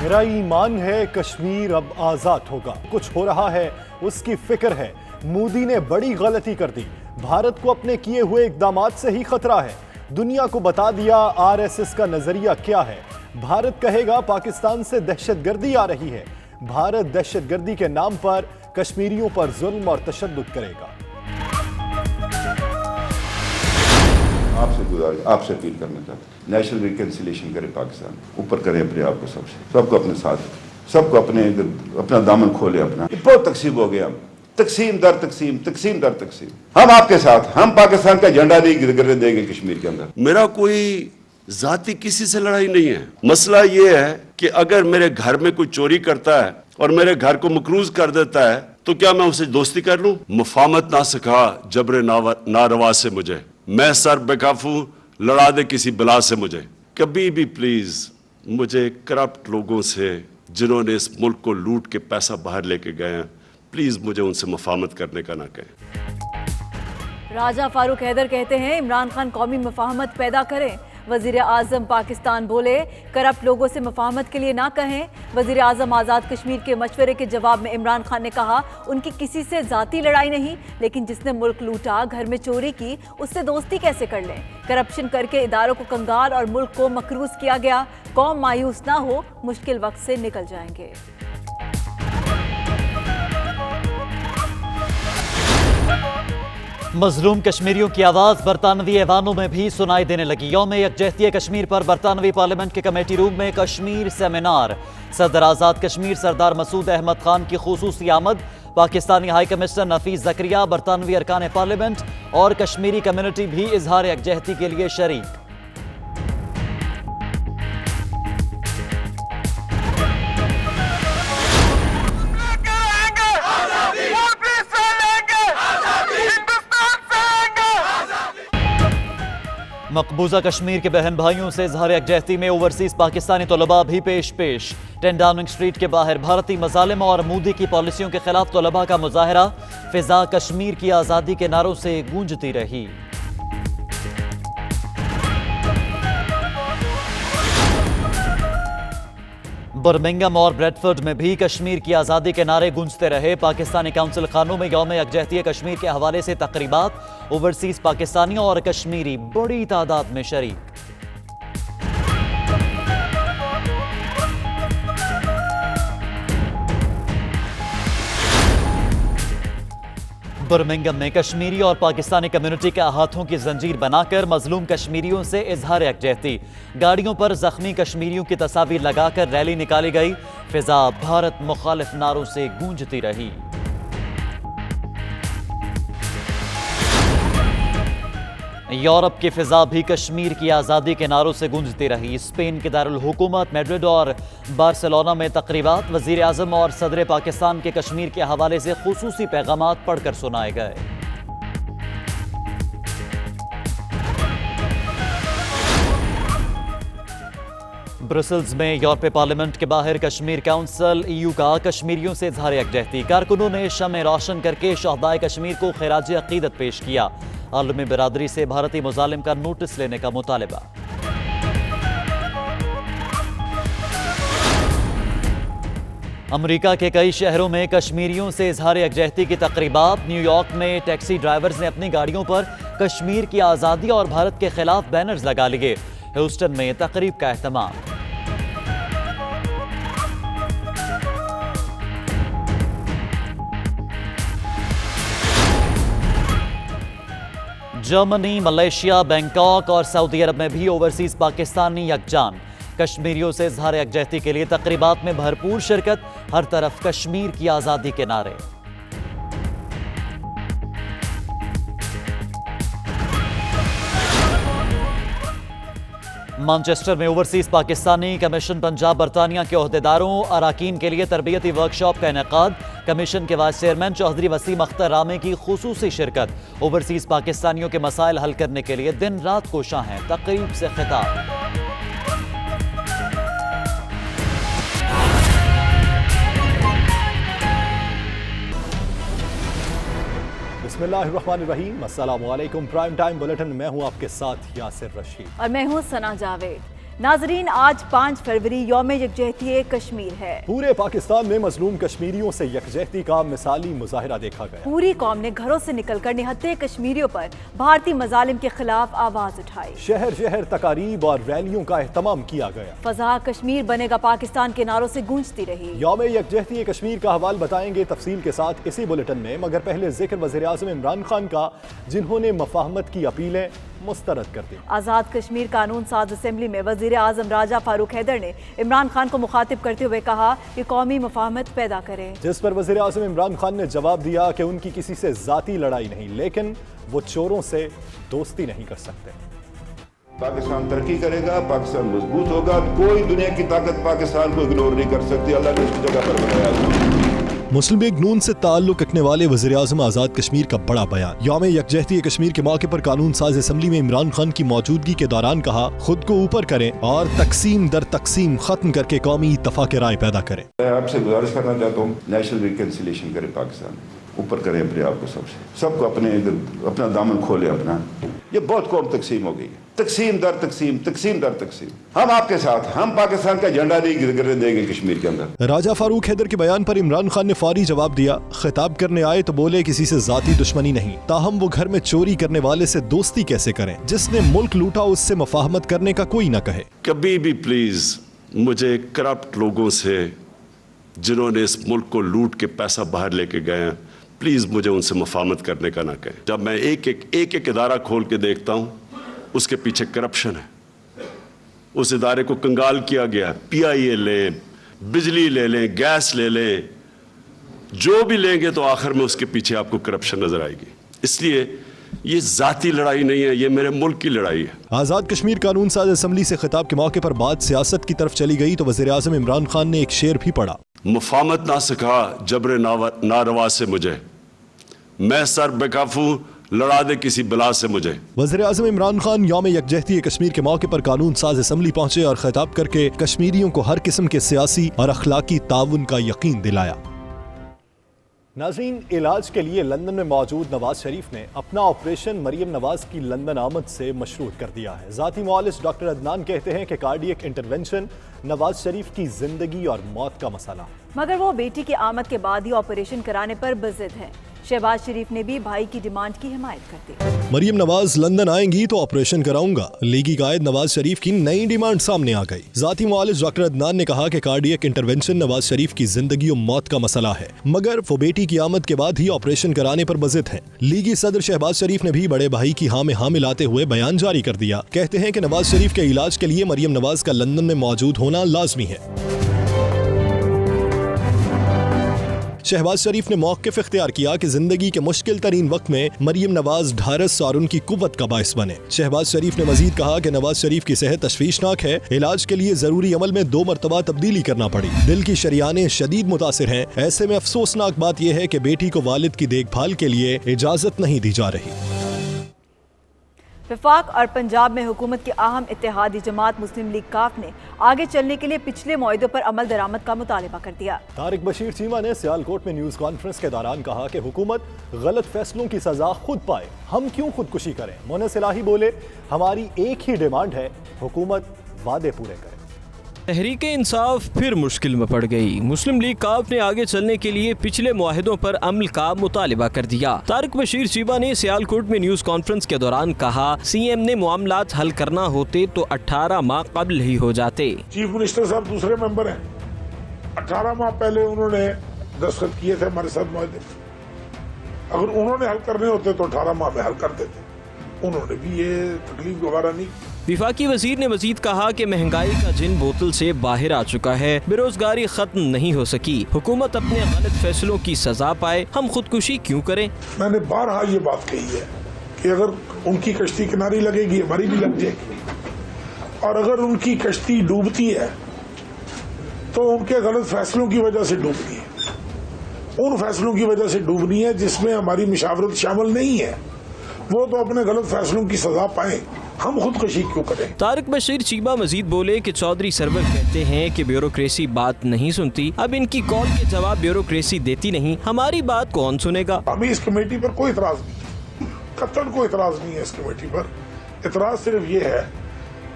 میرا ایمان ہے کشمیر اب آزاد ہوگا، کچھ ہو رہا ہے اس کی فکر ہے۔ مودی نے بڑی غلطی کر دی، بھارت کو اپنے کیے ہوئے اقدامات سے ہی خطرہ ہے۔ دنیا کو بتا دیا آر ایس ایس کا نظریہ کیا ہے۔ بھارت کہے گا پاکستان سے دہشت گردی آ رہی ہے۔ بھارت دہشت گردی کے نام پر کشمیریوں پر ظلم اور تشدد کرے گا۔ آپ سے گزارش، آپ سے اپیل کرنا چاہتا ہوں، نیشنل ریکنسیلیشن کرے پاکستان، اوپر کرے اپنے آپ کو، سب کو اپنے ساتھ، سب کو اپنا دامن کھولے اپنا۔ بہت تقسیم ہو گیا، تقسیم در تقسیم، تقسیم در تقسیم۔ ہم آپ کے ساتھ، ہم پاکستان کا جھنڈا نہیں گرنے دیں گے کشمیر کے اندر۔ میرا کوئی ذاتی کسی سے لڑائی نہیں ہے، مسئلہ یہ ہے کہ اگر میرے گھر میں کوئی چوری کرتا ہے اور میرے گھر کو مقروض کر دیتا ہے تو کیا میں اسے دوستی کر لوں؟ مفاہمت نہ سکھا جبر ناروا سے مجھے، میں سر بکف ہوں، لڑا دے کسی بلا سے مجھے۔ کبھی بھی پلیز مجھے کرپٹ لوگوں سے، جنہوں نے اس ملک کو لوٹ کے پیسہ باہر لے کے گئے ہیں، پلیز مجھے ان سے مفاہمت کرنے کا نہ کہیں۔ راجہ فاروق حیدر کہتے ہیں عمران خان قومی مفاہمت پیدا کریں۔ وزیر اعظم پاکستان بولے کرپٹ لوگوں سے مفاہمت کے لیے نہ کہیں۔ وزیر اعظم آزاد کشمیر کے مشورے کے جواب میں عمران خان نے کہا ان کی کسی سے ذاتی لڑائی نہیں، لیکن جس نے ملک لوٹا، گھر میں چوری کی، اس سے دوستی کیسے کر لیں؟ کرپشن کر کے اداروں کو کنگال اور ملک کو مقروض کیا گیا۔ قوم مایوس نہ ہو، مشکل وقت سے نکل جائیں گے۔ مظلوم کشمیریوں کی آواز برطانوی ایوانوں میں بھی سنائی دینے لگی۔ یوم یکجہتی کشمیر پر برطانوی پارلیمنٹ کے کمیٹی روم میں کشمیر سیمینار۔ صدر آزاد کشمیر سردار مسعود احمد خان کی خصوصی آمد۔ پاکستانی ہائی کمشنر نفیس زکریا، برطانوی ارکان پارلیمنٹ اور کشمیری کمیونٹی بھی اظہار یکجہتی کے لیے شریک۔ مقبوضہ کشمیر کے بہن بھائیوں سے اظہار یکجہتی میں اوورسیز پاکستانی طلباء بھی پیش 10 ڈاؤننگ سٹریٹ کے باہر بھارتی مظالم اور مودی کی پالیسیوں کے خلاف طلباء کا مظاہرہ۔ فضا کشمیر کی آزادی کے نعروں سے گونجتی رہی۔ برمنگھم اور بریڈفورڈ میں بھی کشمیر کی آزادی کے نعرے گونجتے رہے۔ پاکستانی کونسل خانوں میں یوم یکجہتی کشمیر کے حوالے سے تقریبات۔ اوورسیز پاکستانیوں اور کشمیری بڑی تعداد میں شریک۔ برمنگھم میں کشمیری اور پاکستانی کمیونٹی کے ہاتھوں کی زنجیر بنا کر مظلوم کشمیریوں سے اظہار یکجہتی۔ گاڑیوں پر زخمی کشمیریوں کی تصاویر لگا کر ریلی نکالی گئی۔ فضا بھارت مخالف نعروں سے گونجتی رہی۔ یورپ کی فضا بھی کشمیر کی آزادی کے نعروں سے گونجتی رہی۔ اسپین کے دارالحکومت میڈرڈ اور بارسلونا میں تقریبات۔ وزیر اعظم اور صدر پاکستان کے کشمیر کے حوالے سے خصوصی پیغامات پڑھ کر سنائے گئے۔ برسلز میں یورپی پارلیمنٹ کے باہر کشمیر کونسل EU کا کشمیریوں سے اظہار یکجہتی۔ کارکنوں نے شمع روشن کر کے شہدائے کشمیر کو خراج عقیدت پیش کیا۔ عالمی برادری سے بھارتی مظالم کا نوٹس لینے کا مطالبہ۔ امریکہ کے کئی شہروں میں کشمیریوں سے اظہار یکجہتی کی تقریبات۔ نیو یارک میں ٹیکسی ڈرائیورز نے اپنی گاڑیوں پر کشمیر کی آزادی اور بھارت کے خلاف بینرز لگا لیے۔ ہیوسٹن میں تقریب کا اہتمام۔ جرمنی، ملیشیا، بینکاک اور سعودی عرب میں بھی اوورسیز پاکستانی یکجان۔ کشمیریوں سے اظہار یکجہتی کے لیے تقریبات میں بھرپور شرکت۔ ہر طرف کشمیر کی آزادی کے نعرے۔ مانچسٹر میں اوورسیز پاکستانی کمیشن پنجاب برطانیہ کے عہدیداروں اراکین کے لیے تربیتی ورکشاپ کا انعقاد۔ کمیشن کے وائس چیئرمین چوہدری وسیم اختر رامے کی خصوصی شرکت۔ اوورسیز پاکستانیوں کے مسائل حل کرنے کے لیے دن رات کوشاں ہیں۔ تقریب سے خطاب۔ بسم اللہ الرحمن الرحیم، السلام علیکم۔ پرائم ٹائم بلیٹن میں ہوں آپ کے ساتھ یاسر رشید اور میں ہوں ثنا جاوید۔ नाजरीन, आज 5 फरवरी यौम यकजहती कश्मीर है। पूरे पाकिस्तान में मजलूम कश्मीरियों से यकजहती का मिसाली मुजाहिरा देखा गया। पूरी कौम ने घरों से निकलकर निहत्थे कश्मीरियों पर भारतीय मजालिम के खिलाफ आवाज उठाई। शहर शहर तकारीब और रैलियों का एहतमाम किया गया। फजा कश्मीर बनेगा पाकिस्तान के नारों से गूंजती रही। यौम यकजहती कश्मीर का हवाल बताएंगे तफसील के साथ इसी बुलेटिन में, मगर पहले जिक्र वज़ीर आज़म इमरान खान का, जिन्होंने मफाहमत की अपीलें मुस्तरद कर दी। आज़ाद कश्मीर कानून साज असेंबली में वज़ीर आज़म राजा फारूक हैदर ने इमरान खान को मुखातिब करते हुए कहा कि कौमी मफाहमत पैदा करें, जिस पर वज़ीर आज़म इमरान खान ने जवाब दिया कि उनकी किसी से ज़ाती लड़ाई नहीं, लेकिन वो चोरों से दोस्ती नहीं कर सकते। पाकिस्तान तरक्की करेगा, पाकिस्तान मजबूत होगा, कोई दुनिया की ताकत पाकिस्तान को इग्नोर नहीं कर सकती। अल्लाह ने उसकी जगह पर बनाया। मुस्लिम लीग नून से ताल्लुक रखने वाले वज़ीर आज़म आज़ाद कश्मीर का बड़ा बयान। यौम यकजहती कश्मीर के मौके पर कानून साज असेंबली में इमरान खान की मौजूदगी के दौरान कहा, खुद को ऊपर करें और तकसीम दर तकसीम खत्म करके कौमी इत्तफाक राय पैदा करें। मैं आपसे गुजारिश करना चाहता हूँ, नेशनल रिकन्सिलिएशन करे, पाकिस्तान ऊपर करें अपने आप को, सबको अपना दामन खोले अपना। ये बहुत कौम तकसीम हो गई है, तकसीम दर तकसीम, तकसीम दर तकसीम। हम आपके साथ, हम पाकिस्तान का झंडा नहीं गिरने देंगे कश्मीर के अंदर। राजा फारूक हैदर के बयान पर इमरान खान ने फौरी जवाब दिया। खिताब करने आए तो बोले किसी से जाती दुश्मनी नहीं, ताहम वो घर में चोरी करने वाले से दोस्ती कैसे करें? जिसने मुल्क लूटा उससे मफाहमत करने का कोई ना कहे। कभी भी प्लीज मुझे करप्ट लोगों से, जिन्होंने इस मुल्क को लूट के पैसा बाहर लेके गए हैं, प्लीज मुझे उनसे मफाहमत करने का ना कहें। जब मैं एक इदारा खोल के देखता हूं, उसके पीछे करप्शन है, उस इदारे को कंगाल किया गया। PIA लें, बिजली ले लें, गैस ले लें, जो भी लेंगे तो आखिर में उसके पीछे आपको करप्शन नजर आएगी। इसलिए ये जाती लड़ाई नहीं है, ये मेरे मुल्क की लड़ाई है। आज़ाद कश्मीर कानून साज असेंबली से खिताब के मौके पर बात सियासत की तरफ चली गई तो वज़ीर आज़म इमरान खान ने एक शेर भी पढ़ा। मुफाहमत ना सिखा जबरे नारवा से मुझे, मैं सर बेकाफू लड़ा दे किसी बला से मुझे। वज़ीर आज़म इमरान खान यौम यकजहती कश्मीर के मौके पर कानून साज असेंबली पहुंचे और खिताब करके कश्मीरियों को हर किस्म के सियासी और अखलाकी ताउन का यकीन दिलाया। नाज़रीन, इलाज के लिए लंदन में मौजूद नवाज शरीफ ने अपना ऑपरेशन मरियम नवाज की लंदन आमद से मशरूत कर दिया है। ज़ाती मुआलिज डॉक्टर अदनान कहते हैं कि कार्डियक इंटरवेंशन नवाज शरीफ की जिंदगी और मौत का मसला, मगर वो बेटी की आमद के बाद ही ऑपरेशन कराने पर बज़िद हैं। शहबाज शरीफ ने भी भाई की डिमांड की हिमायत कर दी। मरियम नवाज लंदन आएंगी तो ऑपरेशन कराऊंगा, लीगी कायद नवाज शरीफ की नई डिमांड सामने आ गई। ज़ाती मुआलिज डॉक्टर अदनान ने कहा कि कार्डियक इंटरवेंशन नवाज शरीफ की जिंदगी और मौत का मसला है, मगर वो बेटी की आमद के बाद ही ऑपरेशन कराने पर बज़िद हैं। लीगी सदर शहबाज शरीफ ने भी बड़े भाई की हाँ में हाँ मिलाते हुए बयान जारी कर दिया। कहते हैं कि नवाज शरीफ के इलाज के लिए मरियम नवाज का लंदन में मौजूद होना लाजमी है। शहबाज शरीफ ने मौक़िफ़ इख्तियार किया कि जिंदगी के मुश्किल तरीन वक्त में मरियम नवाज ढारस और उनकी कुव्वत का बाइस बने। शहबाज शरीफ ने मजीद कहा कि नवाज शरीफ की सेहत तशवीशनाक है, इलाज के लिए जरूरी अमल में 2 मरतबा तब्दीली करना पड़ी, दिल की शरियानें शदीद मुतासिर हैं। ऐसे में अफसोसनाक बात यह है कि बेटी को वालिद की देखभाल के लिए इजाजत नहीं दी जा रही। वफाक और पंजाब में हुकूमत की अहम इत्तेहादी जमात मुस्लिम लीग काफ ने आगे चलने के लिए पिछले मुआहदों पर अमल दरामद का मुतालबा कर दिया। तारिक बशीर चीमा ने सियालकोट में न्यूज़ कॉन्फ्रेंस के दौरान कहा कि हुकूमत गलत फैसलों की सजा खुद पाए, हम क्यों खुदकुशी करें। मोहन इलाही बोले, हमारी एक ही डिमांड है, हुकूमत वादे पूरे करे। तहरीक इंसाफ फिर मुश्किल में पड़ गई। मुस्लिम लीग काफ ने आगे चलने के लिए पिछले मुआहदों पर अमल का मुतालिबा कर दिया। तारिक बशीर चीबा ने सियालकोट में न्यूज कॉन्फ्रेंस के दौरान कहा, CM ने मामलात हल करना होते तो 18 माह कबल ही हो जाते। चीफ मिनिस्टर साहब दूसरे मेंबर हैं, 18 माह पहले उन्होंने दस्तखत किए थे हमारे साथ मुआहदे। अगर उन्होंने हल करने होते तो 18 माह में हल कर देते, उन्होंने भी ये तकलीफ दोबारा नहीं। विफाकी वजीर ने मजीद कहा कि महंगाई का जिन बोतल से बाहर आ चुका है, बेरोजगारी खत्म नहीं हो सकी, हुकूमत अपने गलत फैसलों की सजा पाए, हम खुदकुशी क्यों करें। मैंने बारहा ये बात कही है कि अगर उनकी कश्ती किनारे लगेगी हमारी भी लग जाएगी, और अगर उनकी कश्ती डूबती है तो उनके गलत फैसलों की वजह से डूबनी है। उन फैसलों की वजह से डूबनी है जिसमें हमारी मुशावरत शामिल नहीं है, वो तो अपने गलत फैसलों की सजा पाए, हम खुदकुशी क्यों करें। तारिक बशीर चीबा मजीद बोले कि चौधरी सरवर कहते हैं कि ब्यूरोक्रेसी बात नहीं सुनती, अब इनकी कॉल के जवाब ब्यूरोक्रेसी देती नहीं, हमारी बात कौन सुनेगा। हमें इस कमेटी पर कोई इतराज नहीं, कतई कोई इतराज नहीं है इस कमेटी पर। इतराज सिर्फ ये है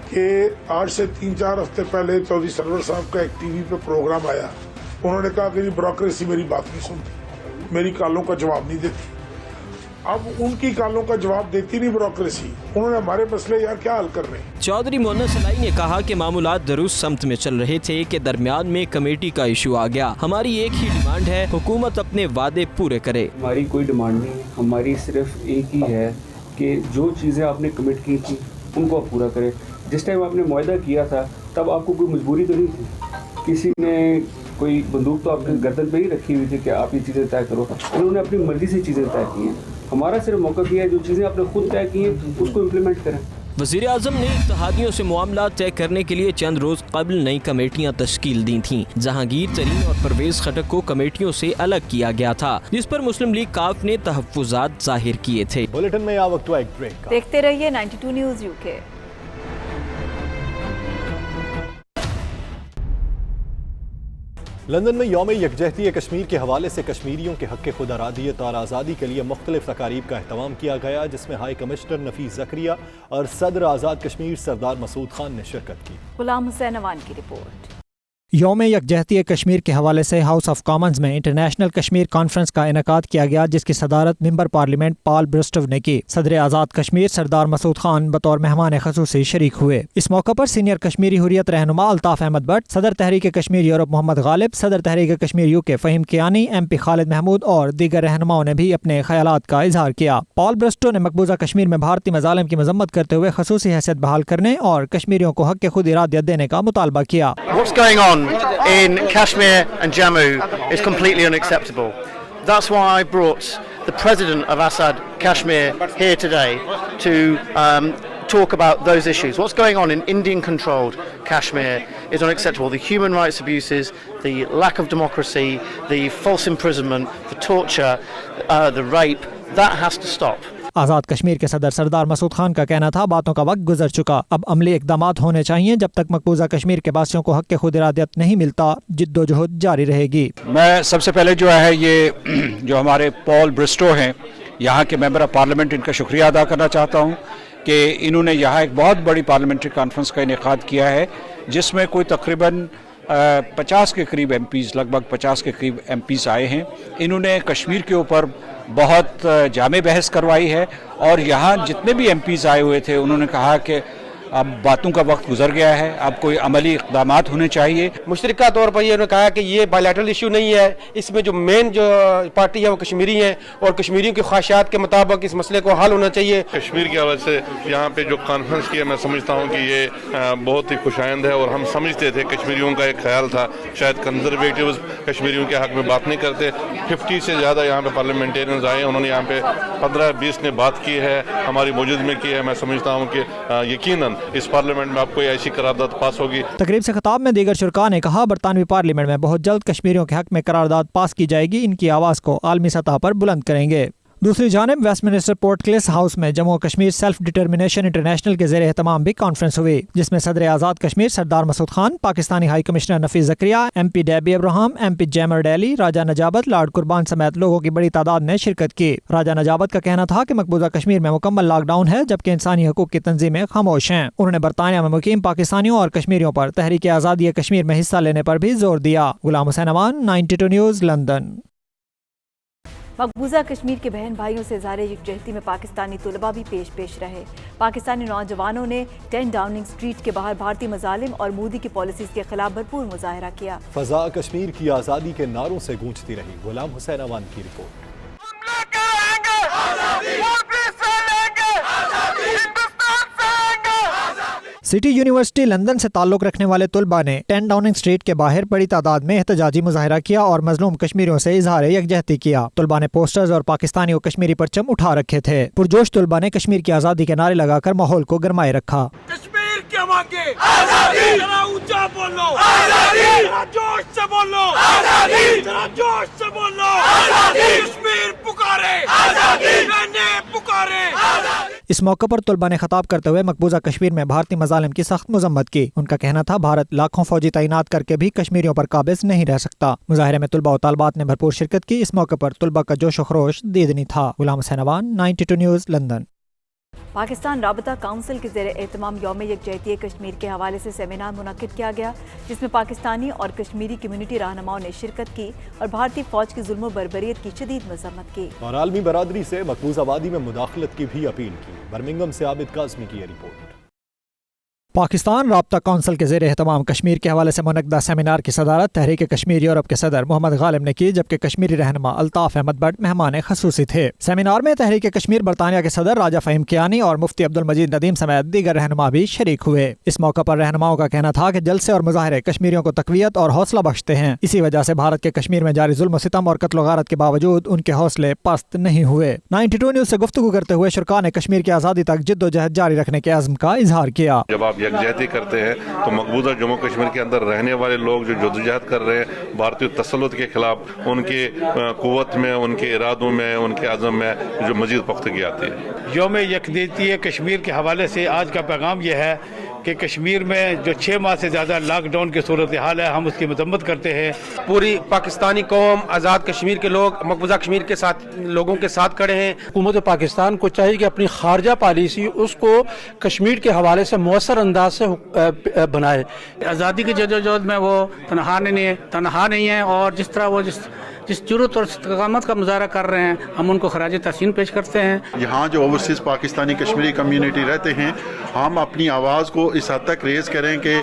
کہ آج سے 3-4 ہفتے پہلے چودھری سرور صاحب کا ایک ٹی وی پہ پروگرام آیا. انہوں نے کہا کہ یہ بیوروکریسی میری بات نہیں سنتی, میری کالوں کا جواب نہیں دیتی. اب ان کی کالوں کا جواب دیتی نہیں بیوروکریسی, انہوں نے ہمارے مسئلے یار کیا حل کر رہے ہیں. چودھری مونس سلائی نے کہا کہ معاملات درست سمت میں چل رہے تھے کہ درمیان میں کمیٹی کا ایشو آ گیا. ہماری ایک ہی ڈیمانڈ ہے, حکومت اپنے وعدے پورے کرے. ہماری کوئی ڈیمانڈ نہیں ہے, ہماری صرف ایک ہی ہے کہ جو چیزیں آپ نے کمٹ کی تھی ان کو آپ پورا کریں. جس ٹائم آپ نے معاہدہ کیا تھا تب آپ کو کوئی مجبوری تو نہیں تھی, کسی نے کوئی بندوق تو آپ کے گردن پہ ہی رکھی ہوئی تھی کہ آپ یہ چیزیں طے کرو. انہوں نے اپنی مرضی سے چیزیں طے کی ہیں. ہمارا صرف موقع یہ ہے جو چیزیں آپ نے خود طے کی ہیں اس کو امپلیمنٹ کریں. وزیر اعظم نے اتحادیوں سے معاملات طے کرنے کے لیے چند روز قبل نئی کمیٹیاں تشکیل دی تھیں. جہانگیر ترین اور پرویز خٹک کو کمیٹیوں سے الگ کیا گیا تھا, جس پر مسلم لیگ کاف نے تحفظات ظاہر کیے تھے. بلیٹن میں آ وقت ایک بریک کا. دیکھتے رہیے 92 نیوز UK. لندن میں یوم یکجہتی کشمیر کے حوالے سے کشمیریوں کے حق خود ارادیت اور آزادی کے لیے مختلف تقاریب کا اہتمام کیا گیا, جس میں ہائی کمشنر نفیس زکریا اور صدر آزاد کشمیر سردار مسعود خان نے شرکت کی. غلام حسین اوان کی رپورٹ. یوم یکجہتی کشمیر کے حوالے سے ہاؤس آف کامنز میں انٹرنیشنل کشمیر کانفرنس کا انعقاد کیا گیا, جس کی صدارت ممبر پارلیمنٹ پال برسٹو نے کی. صدر آزاد کشمیر سردار مسعود خان بطور مہمان خصوصی شریک ہوئے. اس موقع پر سینئر کشمیری حریت رہنما الطاف احمد بٹ, صدر تحریک کشمیر یورپ محمد غالب, صدر تحریک کشمیر UK فہیم کیانی, MP خالد محمود اور دیگر رہنماؤں نے بھی اپنے خیالات کا اظہار کیا. پال برسٹو نے مقبوضہ کشمیر میں بھارتی مظالم کی مذمت کرتے ہوئے خصوصی حیثیت بحال کرنے اور کشمیریوں کو حق خود ارادیت دینے کا مطالبہ کیا. In Kashmir and Jammu is completely unacceptable. That's why I brought the president of Assad Kashmir here today to talk about those issues. What's going on in Indian-controlled Kashmir is unacceptable. The human rights abuses, the lack of democracy, the false imprisonment, the torture, the rape, that has to stop. Azad Kashmir کے صدر سردار مسعود خان کا کہنا تھا باتوں کا وقت گزر چکا, اب عملی اقدامات ہونے چاہیے. جب تک مقبوضہ کشمیر کے باسیوں کو حق خود ارادیت نہیں ملتا جد و جہد جاری رہے گی. میں سب سے پہلے جو ہے یہ جو ہمارے پال برسٹو ہیں یہاں کے ممبر آف پارلیمنٹ, ان کا شکریہ ادا کرنا چاہتا ہوں کہ انہوں نے یہاں ایک بہت بڑی پارلیمنٹری کانفرنس کا انعقاد کیا ہے, جس میں کوئی تقریباً 50 کے قریب MPs, لگ بھگ 50 کے قریب MPs آئے ہیں. انہوں نے کشمیر کے اوپر بہت جامع بحث کروائی ہے, اور یہاں جتنے بھی MPs آئے ہوئے تھے انہوں نے کہا کہ اب باتوں کا وقت گزر گیا ہے, اب کوئی عملی اقدامات ہونے چاہیے. مشترکہ طور پر یہ انہوں نے کہا کہ یہ بائیلیٹرل ایشو نہیں ہے, اس میں جو مین جو پارٹی ہے وہ کشمیری ہیں, اور کشمیریوں کی خواہشات کے مطابق اس مسئلے کو حل ہونا چاہیے. کشمیر کی حوالے سے یہاں پہ جو کانفرنس کی ہے میں سمجھتا ہوں کہ یہ بہت ہی خوشائند ہے, اور ہم سمجھتے تھے کشمیریوں کا ایک خیال تھا شاید کنزرویٹیوز کشمیریوں کے حق میں بات نہیں کرتے. 50 سے زیادہ یہاں پہ پارلیمنٹیرینز آئے, انہوں نے یہاں پہ 15-20 نے بات کی ہے, ہماری موجود میں کی ہے. میں سمجھتا ہوں کہ یقیناً اس پارلیمنٹ میں آپ کو ایسی قرارداد پاس ہوگی. تقریب سے خطاب میں دیگر شرکاء نے کہا برطانوی پارلیمنٹ میں بہت جلد کشمیریوں کے حق میں قرارداد پاس کی جائے گی, ان کی آواز کو عالمی سطح پر بلند کریں گے. دوسری جانب Westminster portcullis house میں Jammu Kashmir self determination international کے زیر اہتمام بھی کانفرنس ہوئی, جس میں صدر Azad Kashmir Sardar Masood Khan, Pakistani high commissioner Nafees Zakaria, MP Debbie Abraham, MP جیمر ڈیلی, راجہ نجابت, لارڈ قربان سمیت لوگوں کی بڑی تعداد نے شرکت کی. راجہ نجابت کا کہنا تھا کہ مقبوضہ کشمیر میں مکمل لاک ڈاؤن ہے, جبکہ انسانی حقوق کی تنظیمیں خاموش ہیں. انہوں نے برطانیہ میں مقیم پاکستانیوں اور کشمیریوں پر تحریک آزادی کشمیر میں حصہ لینے پر بھی زور دیا. غلام حسین اوان 92 نیوز لندن. مقبوضہ کشمیر کے بہن بھائیوں سے اظہار یکجہتی میں پاکستانی طلباء بھی پیش رہے. پاکستانی نوجوانوں نے 10 ڈاؤننگ اسٹریٹ کے باہر بھارتی مظالم اور مودی کی پالیسیز کے خلاف بھرپور مظاہرہ کیا. فضا کشمیر کی آزادی کے نعروں سے گونجتی رہی. غلام حسین اوان کی رپورٹ. سٹی یونیورسٹی لندن سے تعلق رکھنے والے طلباء نے 10 ڈاؤننگ اسٹریٹ کے باہر بڑی تعداد میں احتجاجی مظاہرہ کیا اور مظلوم کشمیریوں سے اظہار یکجہتی کیا. طلباء نے پوسٹرز اور پاکستانی و کشمیری پرچم اٹھا رکھے تھے. پرجوش طلباء نے کشمیر کی آزادی کے نعرے لگا کر ماحول کو گرمائے رکھا. کشمیر کے مانگے آزادی, ذرا اونچا بولو آزادی, ذرا جوش سے بولو آزادی, ذرا جوش سے بولو آزادی, کشمیر پکارے آزادی, میں پکارے آزادی. اس موقع پر طلباء نے خطاب کرتے ہوئے مقبوضہ کشمیر میں بھارتی مظالم کی سخت مذمت کی. ان کا کہنا تھا بھارت لاکھوں فوجی تعینات کر کے بھی کشمیریوں پر قابض نہیں رہ سکتا. مظاہرے میں طلباء و طالبات نے بھرپور شرکت کی. اس موقع پر طلباء کا جوش و خروش دیدنی تھا. غلام حسین اوان 92 نیوز لندن. पाकिस्तान राबता काउंसिल के ज़ेरे एहतमाम यौम यकजहती कश्मीर के हवाले से सेमिनार मुनक्किद किया गया, जिसमें पाकिस्तानी और कश्मीरी कम्यूनिटी रहनुमाओं ने शिरकत की और भारतीय फौज की जुल्म बर्बरियत की शदीद मजम्मत की और आलमी बरादरी से मकबूजा वादी में मुदाखलत की भी अपील की। बर्मिंघम से आबिद काज़मी की ये रिपोर्ट। पाकिस्तान राबता कौंसिल के ज़ेरे एहतमाम कश्मीर के हवाले से मुनक्किदा सेमिनार की सदारत तहरीक कश्मीर यूरोप के सदर मोहम्मद गालिब ने की, जबकि कश्मीरी रहनुमा अल्ताफ अहमद बट मेहमान खसूसी थे। सेमिनार में तहरीक कश्मीर बरतानिया के सदर राजा फ़हीम कियानी और मुफ्ती अब्दुल मजीद नदीम समेत दीगर रहनुमा भी शरीक हुए। इस मौका पर रहनुमाओं का कहना था कि जलसे और मुजाहरे कश्मीरियों को तक़वियत और हौसला बख्शते हैं। इसी वजह से भारत के कश्मीर में जारी जुल्म सितम और कत्ल गारत के बावजूद उनके हौसले पस्त नहीं हुए। 92 न्यूज़ से गुफ्तगू करते हुए शुरका ने कश्मीर की आज़ादी तक जिद्दोजहद जारी रखने के अज़्म का इजहार किया। जब आप यकजहती करते हैं तो मकबूजा जम्मू कश्मीर के अंदर रहने वाले लोग जो जदोजहद कर रहे हैं भारतीय तसल्लुत के खिलाफ, उनके कुव्वत में, उनके इरादों में, उनके आज़म में जो मजीद पुख्तगी आती है। यौम यकजहती कश्मीर के हवाले से आज का पैगाम यह है कि कश्मीर में जो 6 माह से ज़्यादा लॉकडाउन की सूरत हाल है, हम उसकी मजम्मत करते हैं। पूरी पाकिस्तानी कौम, आज़ाद कश्मीर के लोग मकबूजा कश्मीर के साथ लोगों के साथ खड़े हैं। हुकूमत पाकिस्तान को चाहिए कि अपनी खारजा पॉलिसी उसको कश्मीर के हवाले से मौसर अंदाज से बनाए। आज़ादी की जदोजहद में वो तनहा नहीं है और जिस तरह वो जिस जुर्रत और इस्तकामत का मुजाहरा कर रहे हैं, हम उनको खराज तहसीन पेश करते हैं। यहाँ जो ओवरसीज़ पाकिस्तानी कश्मीरी कम्युनिटी रहते हैं, हम अपनी आवाज़ को इस हद तक रेज़ करें कि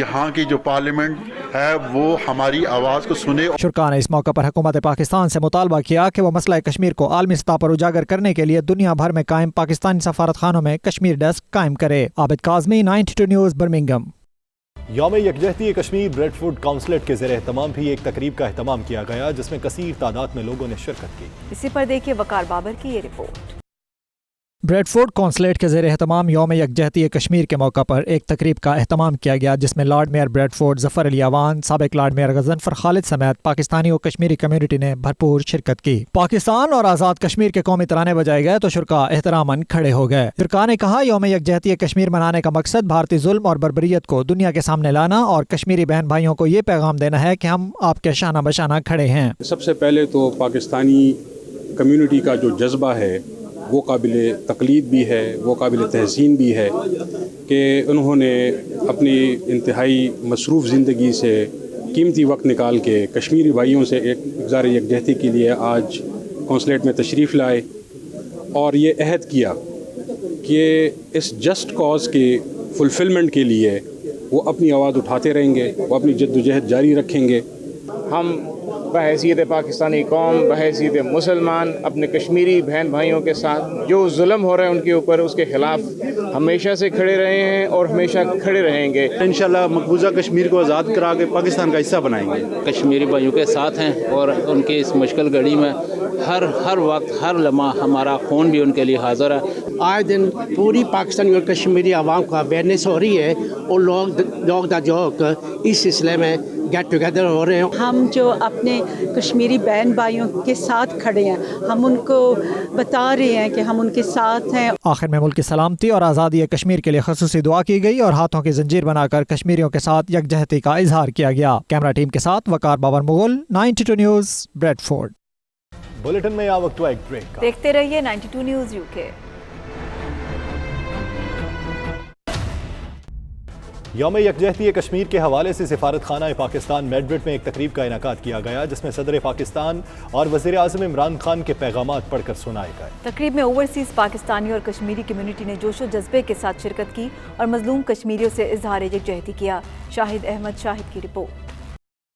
यहाँ की जो पार्लियामेंट है वो हमारी आवाज़ को सुने। शुरका ने इस मौका पर हुकूमत पाकिस्तान से मुतालबा किया कि वो मसला कश्मीर को आलमी सतह पर उजागर करने के लिए दुनिया भर में कायम पाकिस्तानी सफारत खानों में कश्मीर डेस्क कायम करे। Abid Kazmi, 92 news, Birmingham. यौम यकजहती कश्मीर ब्रेडफोर्ड काउंसलेट के ज़ेरे एहतमाम भी एक तकरीब का एहतमाम किया गया, जिसमें कसीर तादाद में लोगों ने शिरकत की। इसी पर देखिए वकार बाबर की ये रिपोर्ट। ब्रेडफोर्ड कौंसलेट के ज़ेरे एहतमाम यौम यकजहती कश्मीर के मौका पर एक तकरीब का एहतमाम किया गया, जिसमें lord mayor Bradford Zafar Ali Awan, साबिक लॉर्ड मेयर गज़नफ़र खालिद समेत पाकिस्तानी और कश्मीरी कम्यूनिटी ने भरपूर शिरकत की। पाकिस्तान और आज़ाद कश्मीर के कौमी तराने बजाए गए तो शुरका एहतरामन खड़े हो गए। शुरका ने कहा, यौम यकजहती कश्मीर मनाने का मकसद भारतीय जुल्म और बर्बरियत को दुनिया के सामने लाना और कश्मीरी बहन भाइयों को ये पैगाम देना है कि हम आपके शाना बशाना खड़े हैं। सबसे पहले तो पाकिस्तानी कम्यूनिटी का जो जज्बा है वो काबिल तकलीद भी है, वो काबिल तहसीन भी है कि उन्होंने अपनी इंतहाई मसरूफ़ ज़िंदगी से कीमती वक्त निकाल के कश्मीरी भाइयों से एक इज़हार यकजहती के लिए आज कौंसलेट में तशरीफ़ लाए और ये अहद किया कि इस जस्ट कॉज के फुलफ़िलमेंट के लिए वो अपनी आवाज़ उठाते रहेंगे, वो अपनी जद्दोजहद जारी रखेंगे। हम बहैसियत पाकिस्तानी कौम, बहैसियत मुसलमान अपने कश्मीरी बहन भाइयों के साथ जो जुल्म हो रहा है उनके ऊपर, उसके खिलाफ हमेशा से खड़े रहे हैं और हमेशा खड़े रहेंगे। इंशाल्लाह मकबूजा कश्मीर को आज़ाद करा के पाकिस्तान का हिस्सा बनाएंगे। कश्मीरी भाइयों के साथ हैं और उनके इस मुश्किल घड़ी में हर वक्त हर लम्हा हमारा खून भी उनके लिए हाजिर है। आए दिन पूरी पाकिस्तानी और कश्मीरी आवाम को अवेयरनेस हो रही है और लोग इस सिलसिले में गेट टुगेदर हो रहे हैं। हम जो अपने कश्मीरी बहन भाइयों के साथ खड़े हैं, हम उनको बता रहे हैं कि हम उनके साथ हैं। आखिर में मुल्क की सलामती और आज़ादी कश्मीर के लिए ख़ुसूसी दुआ की गई और हाथों की जंजीर बनाकर कश्मीरियों के साथ यकजहती का इजहार किया गया। कैमरा टीम के साथ Waqar Babar Mughal, 92 news, Bradford. Bulletin में आ वक्त हुआ एक ब्रेक का। देखते रहिए 92 न्यूज़ यूके। यौम यकजहती कश्मीर के हवाले से सिफारत खाना पाकिस्तान मैड्रिड में एक तकरीब का इनेकाद किया गया, जिसमें सदर पाकिस्तान और वज़ीर आज़म इमरान खान के पैगामात पढ़कर सुनाए गए। तकरीब में ओवरसीज़ पाकिस्तानी और कश्मीरी कम्यूनिटी ने जोशो जज्बे के साथ शिरकत की और मजलूम कश्मीरियों से इजहार यकजहती किया। शाहिद अहमद शाहिद की रिपोर्ट।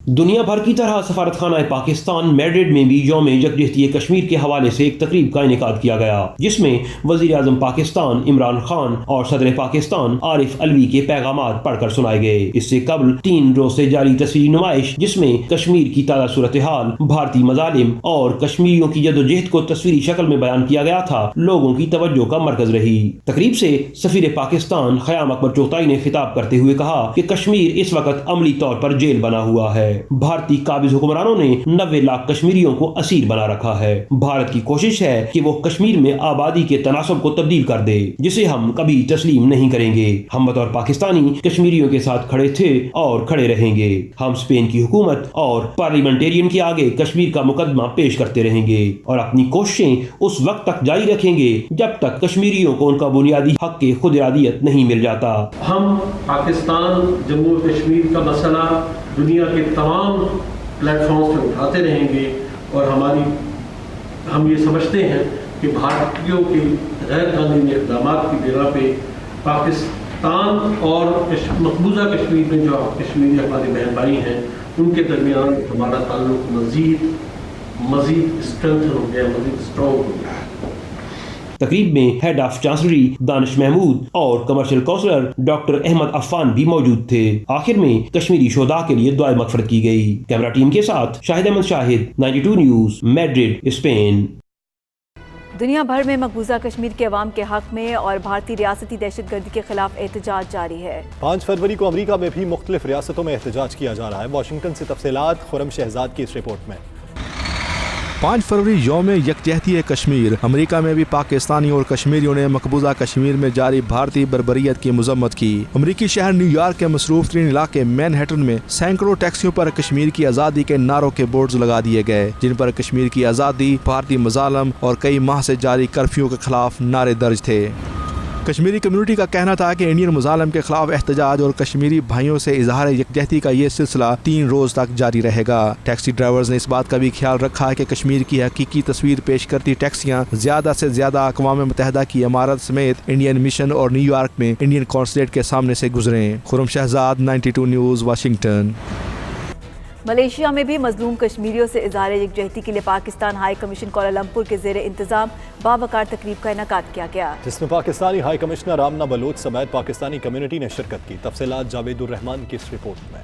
दुनिया भर की तरह सफारत खाना पाकिस्तान मैड्रिड में भी यौम यकजहती कश्मीर के हवाले से एक तकरीब का इनेकाद किया गया, जिसमें वज़ीर आज़म पाकिस्तान इमरान खान और सदर पाकिस्तान आरिफ अलवी के पैगामात पढ़कर सुनाए गए। इससे कबल 3 रोज से जारी तस्वीरी नुमाइश, जिसमें कश्मीर की ताज़ा सूरत हाल, भारतीय मजालिम और कश्मीरियों की जदोजहद को तस्वीरी शक्ल में बयान किया गया था, लोगों की तवज्जो का मरकज रही। तकरीब से सफीर पाकिस्तान ख़याम अकबर चोगताई ने खिताब करते हुए कहा कि कश्मीर इस वक्त अमली तौर पर जेल बना हुआ है। भारतीय काबिज हुक्मरानों ने 90 लाख कश्मीरियों को असीर बना रखा है। भारत की कोशिश है कि वो कश्मीर में आबादी के तनासब को तब्दील कर दे, जिसे हम कभी तस्लीम नहीं करेंगे। हम बतौर पाकिस्तानी कश्मीरियों के साथ खड़े थे और खड़े रहेंगे। हम स्पेन की हुकूमत और पार्लियामेंटेरियन के आगे कश्मीर का मुकदमा पेश करते रहेंगे और अपनी कोशिशें उस वक्त तक जारी रखेंगे जब तक कश्मीरियों को उनका बुनियादी हक के खुद इरादियत नहीं मिल जाता। हम पाकिस्तान जम्मू कश्मीर का मसला दुनिया के तमाम प्लेटफॉर्म्स पर उठाते रहेंगे और हम ये समझते हैं कि भारतीयों के गैर कानूनी इक़दाम की बिना पे पाकिस्तान और मकबूजा कश्मीर में जो कश्मीरी हमारे बहन भाई हैं उनके दरमियान हमारा ताल्लुक मज़ीद स्ट्रेंथन हो गया, मज़ीद स्ट्रॉन्ग हो गया। तकरीब में head of chancery Danish Mahmood और commercial counsellor doctor Ahmad Afan भी मौजूद थे। आखिर में कश्मीरी शोधा के लिए दुआ मग़फ़िरत की गई। कैमरा टीम के साथ Shahid Ahmed Shahid, 92 news, Madrid, Spain. दुनिया भर में मकबूजा कश्मीर के अवाम के हक में और भारतीय रियासती दहशतगर्दी के खिलाफ एहतजाज जारी है। 5 फरवरी को अमरीका में भी मुख्तलिफ रियासतों में एहतजाज किया जा रहा है। वाशिंगटन से तफसीलात खुरम शहजाद की इस रिपोर्ट में। 5 फरवरी यौम यकजहती कश्मीर। अमेरिका में भी पाकिस्तानी और कश्मीरियों ने मकबूजा कश्मीर में जारी भारतीय बर्बरियत की मजम्मत की। अमेरिकी शहर न्यूयॉर्क के मसरूफ तरीन इलाके मैनहट्टन में सैकड़ों टैक्सियों पर कश्मीर की आज़ादी के नारों के बोर्ड्स लगा दिए गए, जिन पर कश्मीर की आज़ादी, भारतीय मजालम और कई माह से जारी कर्फ्यू के खिलाफ नारे दर्ज थे। कश्मीरी कम्युनिटी का कहना था कि इंडियन मुजालम के खिलाफ एहतजाज और कश्मीरी भाइयों से इजहार यकजहती का ये सिलसिला 3 रोज तक जारी रहेगा। टैक्सी ड्राइवर्स ने इस बात का भी ख्याल रखा है कि कश्मीर की हकीकी तस्वीर पेश करती टैक्सियाँ ज्यादा से ज्यादा अक़वाम मुत्तहिदा की इमारत समेत इंडियन मिशन और न्यूयॉर्क में इंडियन कॉन्सुलेट के सामने से गुजरें। Khurram Shahzad, 92 news, Washington. Malaysia में भी मजलूम कश्मीरियों से इज़हार यकजहती के लिए पाकिस्तान हाई कमीशन कोलालमपुर के ज़ेर इंतज़ाम बावकार तकरीब का इनेकाद किया गया, जिसमें पाकिस्तानी हाई कमिश्नर आमना बलोच समेत पाकिस्तानी कम्युनिटी ने शिरकत की। तफसीलात जावेदुर रहमान की इस रिपोर्ट में।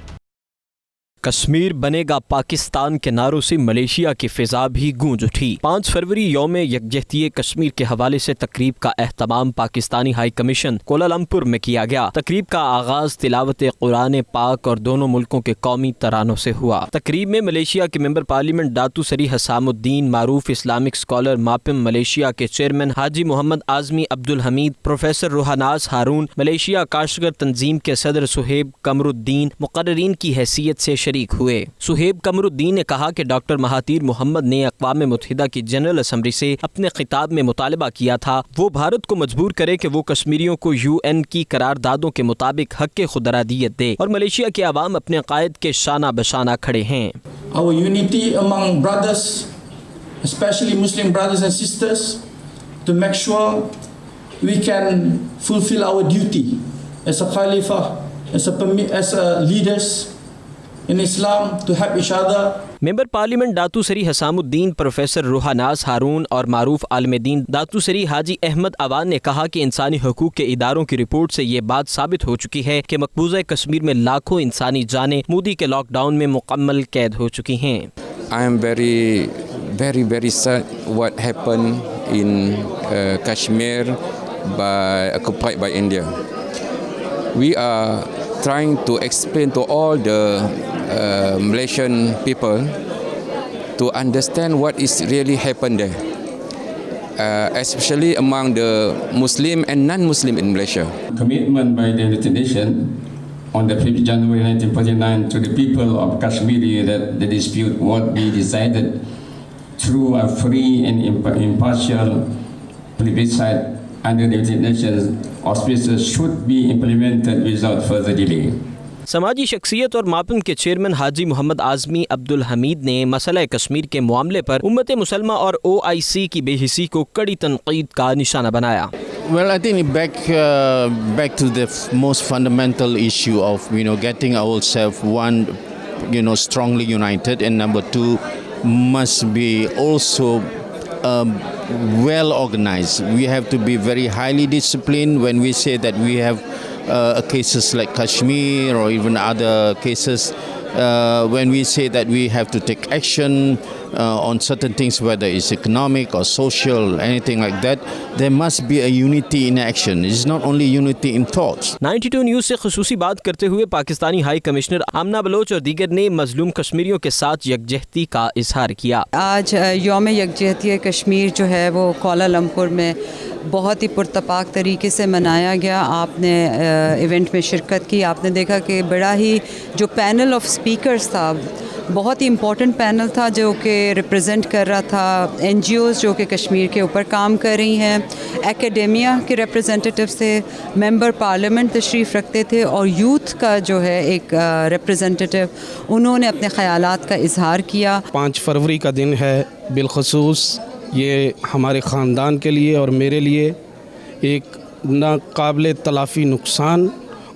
कश्मीर बनेगा पाकिस्तान के नारों से मलेशिया की फिजा भी गूंज उठी। 5 फरवरी यौम यकजहती कश्मीर के हवाले से तकरीब का एहतमाम पाकिस्तानी हाई कमीशन कोलालमपुर में किया गया। तकरीब का आगाज तिलावत कुरान पाक और दोनों मुल्कों के कौमी तरानों से हुआ। तकरीब में मलेशिया के member parliament Dato Seri Hussamuddin, मारूफ इस्लामिक स्कॉलर मापिम मलेशिया के चेयरमैन हाजी मोहम्मद आजमी अब्दुल हमीद, प्रोफेसर रूहानास हारून, मलेशिया काश्तकार तंजीम के सदर सुहेब कमरुद्दीन मुकर्रीन की हैसियत से शरीक हुए। सुहेब कमरुद्दीन ने कहा कि डॉक्टर महातीर मोहम्मद ने अक़वाम मुत्तहिदा की जनरल असम्बली से अपने खिताब में मुतालबा किया था वो भारत को मजबूर करे कि वो कश्मीरियों को UN की करारदादों के मुताबिक हक़ खुदरादियत दे और मलेशिया के अवाम अपने कायद के शाना बशाना खड़े हैं। Our unity among brothers, especially Muslim brothers and sisters, to make sure we can fulfill our duty as a Khalifa, as a leaders in Islam to help each other. Member parliament Dato Seri Hasamuddin, professor रूहानास हारून और मारूफ आलमदीन दातू सरी हाजी अहमद अवान ने कहा कि इंसानी हकूक के इदारों की रिपोर्ट से ये बात साबित हो चुकी है कि मकबूजा कश्मीर में लाखों इंसानी जानें मोदी के लॉकडाउन में मुकम्मल कैद हो चुकी हैं। I am very sad what happened in Kashmir occupied by India. We are trying to explain to all the Malaysian people to understand what is really happened there, especially among the Muslim and non-Muslim in Malaysia. Commitment by the United Nations on the 5th January 1949 to the people of Kashmir that the dispute would be decided through a free and impartial plebiscite under the United Nations auspices should be implemented without further delay. समाजी शख्सियत और मापिम के chairman हाजी मोहम्मद आजमी अब्दुल हमीद ने मसला कश्मीर के मामले पर उम्मत मुसलमा और OIC की बेहिसी को कड़ी तनकीद का निशाना बनाया। Well, I think back to the most fundamental issue of getting ourselves one strongly united, and number 2 must be also well organized. We have to be very highly disciplined when we say that we have cases like Kashmir or even other cases when we say that we have to take action on certain things, whether it's economic or social, anything like that, there must be a unity in action. It's not only unity in thoughts. 92 news से खुसूसी बात करते हुए Pakistani high commissioner आमना Bloch और दीगर ने मजलूम कश्मीरियों के साथ यकजहती का इजहार किया। आज यौम यकजहती कश्मीर जो है वो कोलालमपुर में बहुत ही पुरतपाक तरीके से मनाया गया। आपने इवेंट में शिरकत की, आपने देखा कि बड़ा ही जो पैनल ऑफ स्पीकर्स था, बहुत ही इम्पोर्टेंट पैनल था जो कि रिप्रेजेंट कर रहा था NGOs जो कि कश्मीर के ऊपर काम कर रही हैं, एकेडेमिया के रिप्रेजेंटेटिव थे, मेंबर पार्लियामेंट तशरीफ़ रखते थे और यूथ का जो है एक रिप्रेजेंटेटिव, उन्होंने अपने ख़यालात का इजहार किया। 5 फरवरी का दिन है, बिलखसूस ये हमारे ख़ानदान के लिए और मेरे लिए एक नाकाबिल तलाफ़ी नुकसान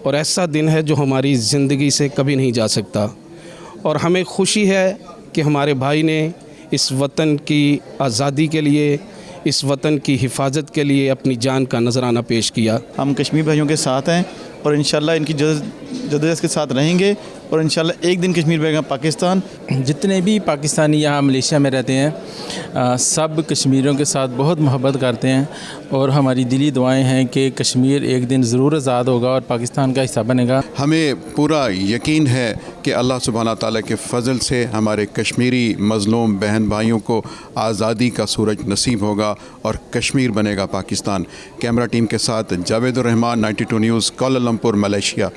और ऐसा दिन है जो हमारी ज़िंदगी से कभी नहीं जा सकता। और हमें खुशी है कि हमारे भाई ने इस वतन की आज़ादी के लिए, इस वतन की हिफाजत के लिए अपनी जान का नजराना पेश किया। हम कश्मीर भाइयों के साथ हैं और इंशाल्लाह इनकी जद्दोजहद के साथ रहेंगे और इंशाल्लाह एक दिन कश्मीर बनेगा पाकिस्तान। जितने भी पाकिस्तानी यहाँ मलेशिया में रहते हैं सब कश्मीरियों के साथ बहुत मोहब्बत करते हैं और हमारी दिली दुआएं हैं कि कश्मीर एक दिन ज़रूर आज़ाद होगा और पाकिस्तान का हिस्सा बनेगा। हमें पूरा यकीन है कि अल्लाह सुब्हाना ताला के फ़ज़ल से हमारे कश्मीरी मज़लूम बहन भाइयों को आज़ादी का सूरज नसीब होगा और कश्मीर बनेगा पाकिस्तान। कैमरा टीम के साथ Javed Rahman, 92 news, Kuala Lumpur, Malaysia.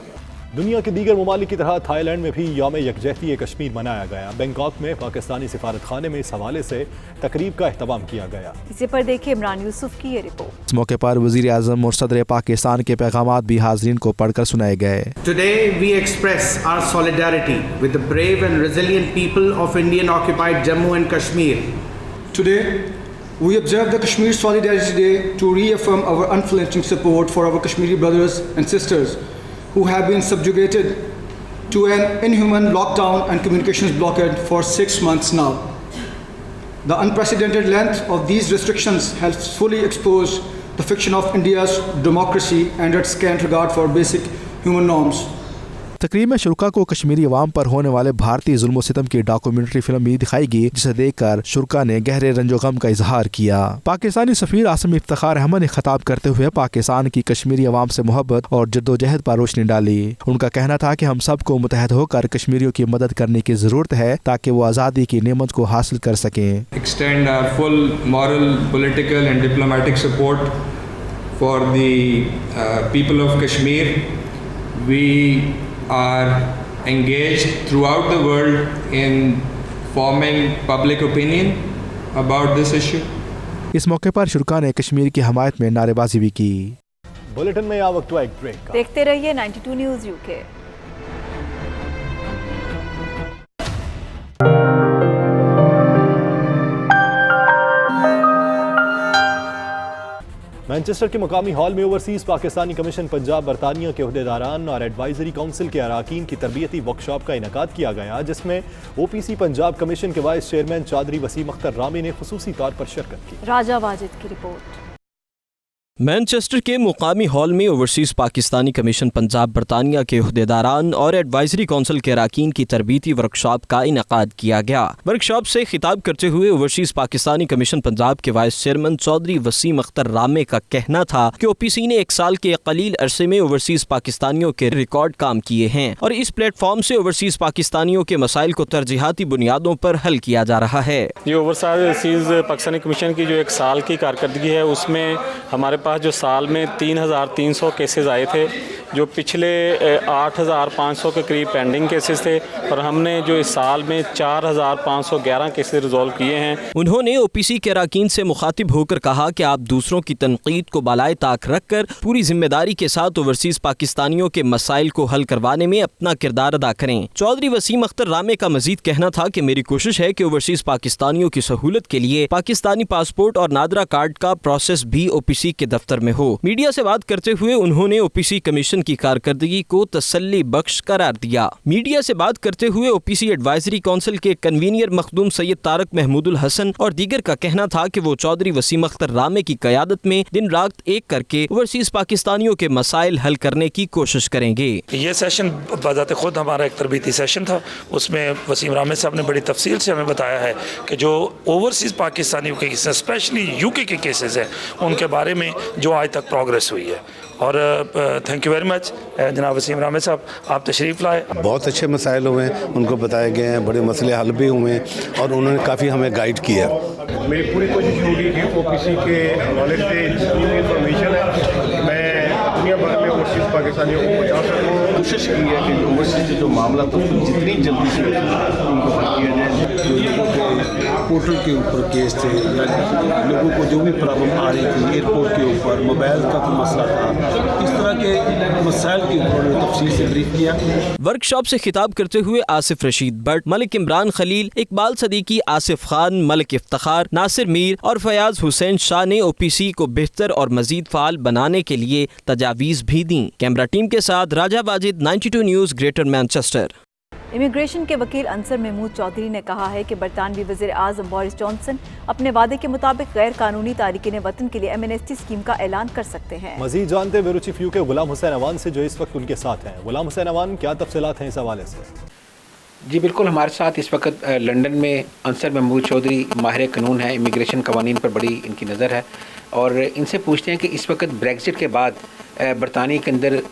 दुनिया के दीगर ममालिक की तरह थाईलैंड में भी यौम यकजहती कश्मीर मनाया गया। बैंकॉक में पाकिस्तानी सिफारत खाने में इस हवाले से तकरीब का एहतमाम किया गया। इसी पर देखिए इमरान यूसुफ की ये रिपोर्ट। इस मौके पर वज़ीर आज़म और सदर पाकिस्तान के पैगामात भी हाज़रीन को पढ़कर सुनाए गए। Today we express our solidarity with the brave and resilient people of Indian occupied Jammu and Kashmir. Today we observe the Kashmir Solidarity Day to reaffirm our unflinching support for our Kashmiri brothers and sisters who have been subjugated to an inhuman lockdown and communications blockade for 6 months now. The unprecedented length of these restrictions has fully exposed the fiction of India's democracy and its scant regard for basic human norms. तकरीब में शुरका को कश्मीरी अवाम पर होने वाले भारतीय जुल्म सितम की डॉक्यूमेंट्री फिल्म भी दिखाएगी, जिसे देखकर शुरका ने गहरे रंजो गम का इजहार किया। पाकिस्तानी सफीर आसिम इफ्तिखार अहमद ने खिताब करते हुए पाकिस्तान की कश्मीरी अवाम से मोहब्बत और जद्दोजहद पर रोशनी डाली। उनका कहना था कि हम सबको मुतहद होकर कश्मीरियों की मदद करने की जरूरत है ताकि वो आज़ादी की नेमत को हासिल कर सकें। Extend our full moral, political and diplomatic support for the people of Kashmir. We are engaged throughout the world in forming public opinion about this issue. इस मौके पर शुरका ने कश्मीर की हमायत में नारेबाजी भी की। बुलेटिन में आ वक्त हुआ एक ब्रेक का। देखते रहिए 92 न्यूज़ UK। मैनचेस्टर के मुकामी हॉल में ओवरसीज़ पाकिस्तानी कमीशन पंजाब बरतानिया के अहदेदारान और एडवाइजरी काउंसिल के अरकान की तरबियती वर्कशॉप का इनेकाद किया गया, जिसमें OPC पंजाब कमीशन के वाइस चेयरमैन चौधरी वसीम अख्तर रामी ने खुसूसी तौर पर शिरकत की। राजा वाजिद की रिपोर्ट। मैनचेस्टर के मुकामी हॉल में ओवरसीज़ पाकिस्तानी कमीशन पंजाब बरतानिया के अहदेदारान और एडवाइजरी काउंसिल के अरकान की तरबीती वर्कशॉप का इनेकाद किया गया। वर्कशॉप से खिताब करते हुए ओवरसीज़ पाकिस्तानी कमीशन पंजाब के वाइस चेयरमैन चौधरी वसीम अख्तर रामे का कहना था कि OPC ने 1 साल के कलील अरसे में ओवरसीज़ पाकिस्तानियों के रिकॉर्ड काम किए हैं और इस प्लेटफॉर्म से ओवरसीज़ पाकिस्तानियों के मसाइल को तरजीहाती बुनियादों पर हल किया जा रहा है। ये ओवरसीज़ पाकिस्तानी कमीशन की जो 1 साल की कारकर्दगी है, उसमें हमारे पास जो साल में 3300 केसेस आए थे, जो पिछले 8500 के करीब पेंडिंग केसेस थे, और हमने जो इस साल में 4511 केसेस रिजॉल्व किए हैं। उन्होंने OPC के अरकान से मुखातिब होकर कहा कि आप दूसरों की तनकीद को बालाए ताक रखकर पूरी जिम्मेदारी के साथ ओवरसीज़ पाकिस्तानियों के मसाइल को हल करवाने में अपना किरदार अदा करें। चौधरी वसीम अख्तर रामे का मजीद कहना था कि मेरी कोशिश है कि ओवरसीज़ पाकिस्तानियों की सहूलत के लिए पाकिस्तानी पासपोर्ट और नादरा कार्ड का प्रोसेस भी OPC के दफ्तर में हो। मीडिया से बात करते हुए उन्होंने OPC कमीशन की कारकर्दगी को तसल्ली बख्श करार दिया। मीडिया से बात करते हुए ओपीसी एडवाइजरी काउंसिल के कन्वीनियर मखदूम सैयद तारक महमूदुल हसन और दीगर का कहना था कि वो चौधरी वसीम अख्तर रामे की क़यादत में दिन रात एक करके ओवरसीज पाकिस्तानियों के मसाइल हल करने की कोशिश करेंगे। ये सेशन बजाते खुद हमारा एक तरबीती सेशन था, उसमें वसीम रामे साहब ने बड़ी तफसील से हमें बताया है कि जो ओवरसीज पाकिस्तानियों के केसेस, स्पेशली यूके के केसेस हैं, उनके बारे में जो आज तक प्रोग्रेस हुई है। और थैंक यू वेरी मच जनाब वसीम रामे साहब, आप तशरीफ़ लाए। बहुत अच्छे मसाइल हुए हैं, उनको बताए गए हैं, बड़े मसले हल भी हुए हैं और उन्होंने काफ़ी हमें गाइड किया। मेरी पूरी कोशिश होगी कि ओपीसी के हवाले से जितनी भी इंफॉर्मेशन है मैं दुनिया भर में ओवरसीज पाकिस्तानियों को पहुँचा सकूँ। कोशिश की है कि ओवरसीज से जो मामला तो जितनी जल्दी से उनको हल किया जाए। जो लोगों के पोर्टल के ऊपर केस थे या लोगों को जो भी प्रॉब्लम आ रही थी एयरपोर्ट के ऊपर, मोबाइल का कोई मसला था, इस तरह के मसाइल के ऊपर तफसील से ब्रीफ किया। वर्कशॉप से खिताब करते हुए आसिफ रशीद भट्ट, मलिक इमरान खलील, इकबाल सदीकी, आसिफ खान, मलिक इफ्तिखार, नासिर मीर और फयाज हुसैन शाह ने ओपीसी को बेहतर और मजीद फाल बनाने के लिए तजावीज़ भी दी। कैमरा टीम के साथ Raja Wajid, 92 news, Greater Manchester. Immigration के वकील अंसर महमूद चौधरी ने कहा है कि बरतानवी वज़ीर आज़म बोरिस जॉनसन अपने वादे के मुताबिक गैर कानूनी तारिकीन वतन के लिए एमनेस्टी स्कीम का ऐलान कर सकते हैं। मजीद जानते bureau chief UK Ghulam Hussain Awan से, जो इस वक्त उनके साथ हैं। गुलाम हुसैन अवान, क्या तफसीलात हैं इस हवाले से? जी बिल्कुल, हमारे साथ इस वक्त लंदन में अंसर महमूद चौधरी माहिर कानून है, इमिग्रेशन कवानीन पर बड़ी इनकी नज़र है, और इनसे पूछते हैं कि इस वक्त ब्रेक्जिट के बाद बरतानिया के अंदर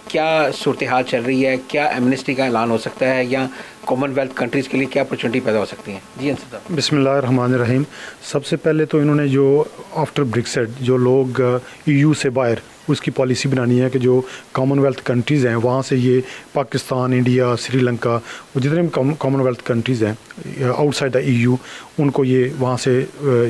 क्या सूरत हाल चल रही है, क्या एमनेस्टी का ऐलान हो सकता है या कॉमनवेल्थ कंट्रीज़ के लिए क्या अपॉर्चुनिटी पैदा हो सकती हैं? जी अंसर साहब। बिस्मिल्लाहिर्रहमानिर्रहीम। सबसे पहले तो इन्होंने जो आफ्टर ब्रेक्सिट जो लोग EU से बाहर, उसकी पॉलिसी बनानी है कि जो कॉमनवेल्थ कंट्रीज़ हैं वहाँ से ये पाकिस्तान, इंडिया, श्रीलंका, वो जितने भी कॉमनवेल्थ कंट्रीज़ हैं आउटसाइड द EU, उनको ये वहाँ से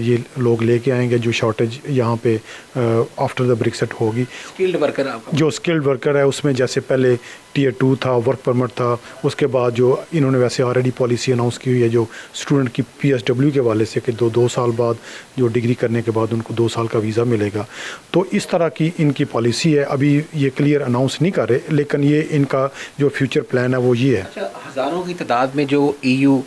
ये लोग लेके आएंगे। जो शॉर्टेज यहाँ पे आफ्टर द ब्रेक्सिट होगी, स्किल्ड वर्कर, जो स्किल्ड वर्कर है उसमें जैसे पहले Tier 2 था, वर्क परमिट था, उसके बाद जो इन्होंने वैसे ऑलरेडी पॉलिसी अनाउंस की हुई है जो स्टूडेंट की PSW के वाले से कि दो साल बाद जो डिग्री करने के बाद उनको 2 साल का वीज़ा मिलेगा। तो इस तरह की इनकी पॉलिसी है। अभी ये क्लियर अनाउंस नहीं कर रहे, लेकिन ये इनका जो फ्यूचर प्लान है वो ये है। अच्छा, हज़ारों की तादाद में जो EU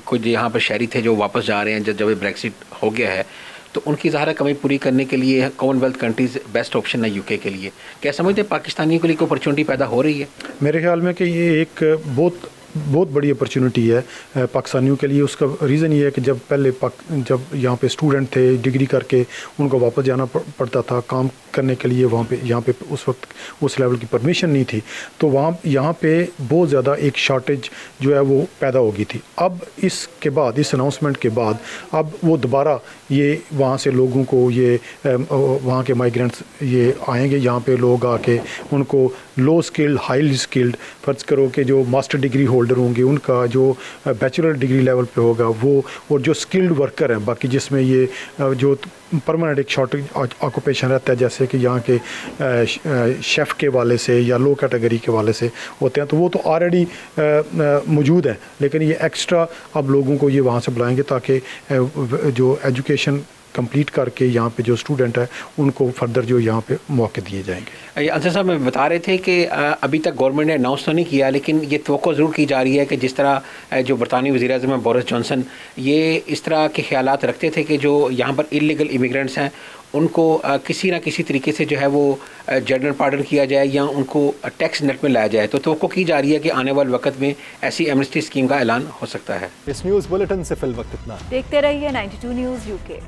कुछ यहाँ पर शहरी थे जो वापस जा रहे हैं जब ये ब्रेक्सिट हो गया है, तो उनकी ज़ाहिर कमी पूरी करने के लिए कॉमनवेल्थ कंट्रीज़ बेस्ट ऑप्शन है यूके के लिए। क्या समझते हैं पाकिस्तानियों के लिए कोई अपॉर्चुनिटी पैदा हो रही है? मेरे ख्याल में कि ये एक बहुत बड़ी अपॉर्चुनिटी है पाकिस्तानियों के लिए। उसका रीज़न ये है कि जब पहले जब यहाँ पे स्टूडेंट थे डिग्री करके उनको वापस जाना पड़ता था काम करने के लिए, वहाँ पे यहाँ पे उस वक्त उस लेवल की परमिशन नहीं थी, तो वहाँ यहाँ पे बहुत ज़्यादा एक शॉर्टेज जो है वो पैदा हो गई थी। अब इसके बाद, इस अनाउंसमेंट के बाद, अब वो दोबारा ये वहाँ से लोगों को ये वहाँ के माइग्रेंट्स ये आएंगे यहाँ पे, लोग आके उनको लो स्किल्ड, हाईली स्किल्ड, फ़र्ज़ करो कि जो मास्टर डिग्री होल्डर होंगे उनका जो बैचलर डिग्री लेवल पे होगा वो, और जो स्किल्ड वर्कर हैं बाकी, जिसमें ये जो परमानेंट एक शॉर्टेज ऑक्यूपेशन रहता है जैसे कि यहाँ के शेफ़ के वाले से या लो कैटेगरी के वाले से होते हैं, तो वो तो ऑलरेडी मौजूद हैं, लेकिन ये एक्स्ट्रा अब लोगों को ये वहाँ से बुलाएंगे ताकि जो एजुकेशन कंप्लीट करके यहाँ पे जो स्टूडेंट है उनको फर्दर जो यहाँ पे मौके दिए जाएंगे। अंसर साहब मैं बता रहे थे कि अभी तक गवर्नमेंट ने अनाउंस तो नहीं किया, लेकिन ये तवक्को ज़रूर की जा रही है कि जिस तरह जो बरतानी वज़ीर-ए-आज़म है बोरिस जॉनसन, ये इस तरह के ख्यालात रखते थे कि जो यहाँ पर इलीगल इमिग्रेंट्स हैं उनको किसी ना किसी तरीके से जो है वो जनरल पार्डन किया जाए या उनको टैक्स नेट में लाया जाए। तो तवक्को की जा रही है कि आने वाले वक्त में ऐसी एमनेस्टी स्कीम का ऐलान हो सकता है। इस न्यूज़ बुलेटिन से फिल वक्त इतना। देखते रहिए 92 न्यूज़ यूके।